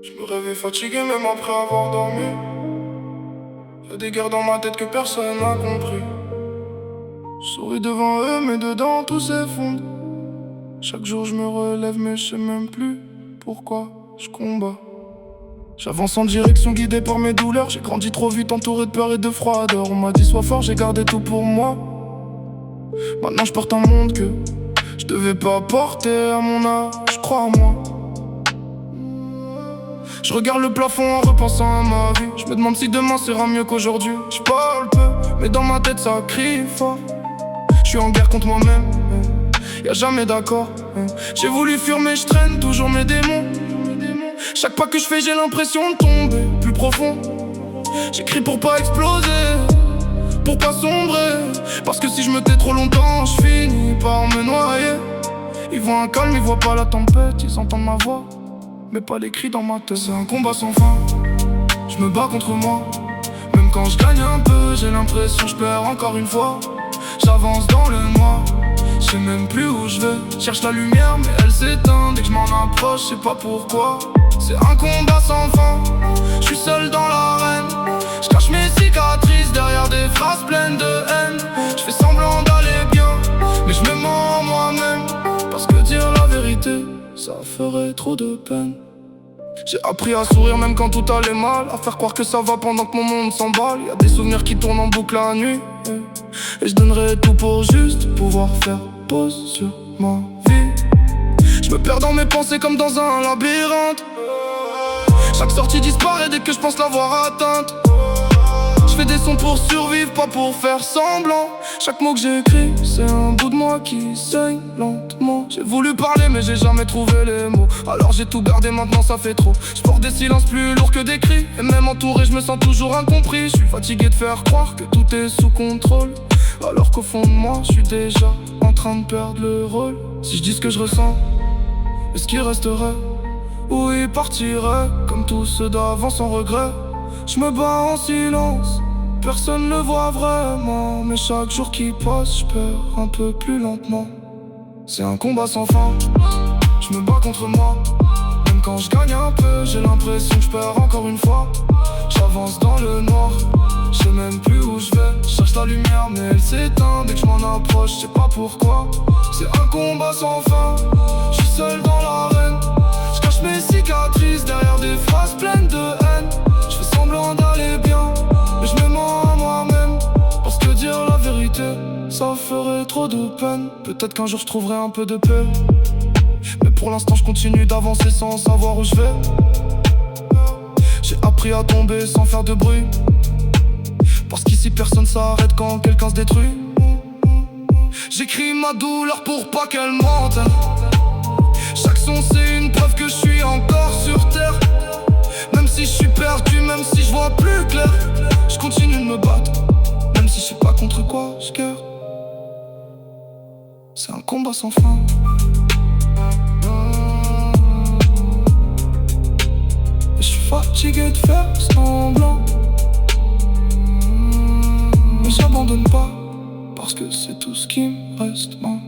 Je me réveille fatigué même après avoir dormi. Y'a des guerres dans ma tête que personne n'a compris. Je souris devant eux mais dedans tout s'effondre. Chaque jour je me relève mais je sais même plus pourquoi je combats. J'avance en direction guidé par mes douleurs. J'ai grandi trop vite entouré de peur et de froideur. On m'a dit sois fort, j'ai gardé tout pour moi. Maintenant je porte un monde que je devais pas porter à mon âge, crois en moi. Je regarde le plafond en repensant à ma vie. Je me demande si demain sera mieux qu'aujourd'hui. Je parle peu, mais dans ma tête ça crie fort. Je suis en guerre contre moi-même, y'a jamais d'accord. J'ai voulu fuir mais je traîne toujours mes démons. Chaque pas que je fais j'ai l'impression de tomber plus profond. J'écris pour pas exploser, pour pas sombrer. Parce que si je me tais trop longtemps, je finis par me noyer. Ils voient un calme, ils voient pas la tempête. Ils entendent ma voix, mais pas les cris dans ma tête. C'est un combat sans fin, je me bats contre moi. Même quand je gagne un peu, j'ai l'impression que je perds encore une fois. J'avance dans le noir, je sais même plus où je vais. Cherche la lumière mais elle s'éteint dès que je m'en approche, je sais pas pourquoi. C'est un combat sans fin, je suis seul dans l'arène. Je cache mes cicatrices derrière des phrases pleines de haine. Je fais semblant d'aller bien, mais je me mens en moi-même. Parce que dire la vérité, ça ferait trop de peine. J'ai appris à sourire même quand tout allait mal, à faire croire que ça va pendant que mon monde s'emballe. Y'a des souvenirs qui tournent en boucle la nuit, et je donnerais tout pour juste pouvoir faire pause sur ma vie. Je me perds dans mes pensées comme dans un labyrinthe. Chaque sortie disparaît dès que je pense l'avoir atteinte. Je fais des sons pour survivre, pas pour faire semblant. Chaque mot que j'écris, c'est un bout de moi qui saigne lentement. J'ai voulu parler mais j'ai jamais trouvé les mots. Alors j'ai tout gardé, maintenant ça fait trop. Je porte des silences plus lourds que des cris. Et même entouré, je me sens toujours incompris. Je suis fatigué de faire croire que tout est sous contrôle, alors qu'au fond de moi, je suis déjà en train de perdre le rôle. Si je dis ce que je ressens, est-ce qu'il resterait? Ou il partirait comme tous ceux d'avant sans regret? Je me bats en silence, personne ne le voit vraiment. Mais chaque jour qui passe, je perds un peu plus lentement. C'est un combat sans fin, je me bats contre moi. Même quand je gagne un peu, j'ai l'impression que je perds encore une fois. J'avance dans le noir, je sais même plus où je vais. Je cherche la lumière mais elle s'éteint dès que je m'en approche, je sais pas pourquoi. C'est un combat sans fin, je suis seul dans l'arène. Je cache mes cicatrices derrière des phrases pleines de haine. Je fais semblant d'aller bien, mais je me mens à moi-même. Parce que dire la vérité, ça ferait trop de peine. Peut-être qu'un jour je trouverai un peu de paix, mais pour l'instant je continue d'avancer sans savoir où je vais. J'ai appris à tomber sans faire de bruit, parce qu'ici personne s'arrête quand quelqu'un se détruit. J'écris ma douleur pour pas qu'elle mente. Chaque son c'est une preuve que je suis encore sur terre. Même si je suis perdu, même si je vois plus clair, je continue de me battre, même si je sais pas contre quoi je guerre. C'est un combat sans fin. Et je suis fatigué de faire semblant, mais j'abandonne pas, parce que c'est tout ce qui me reste, man.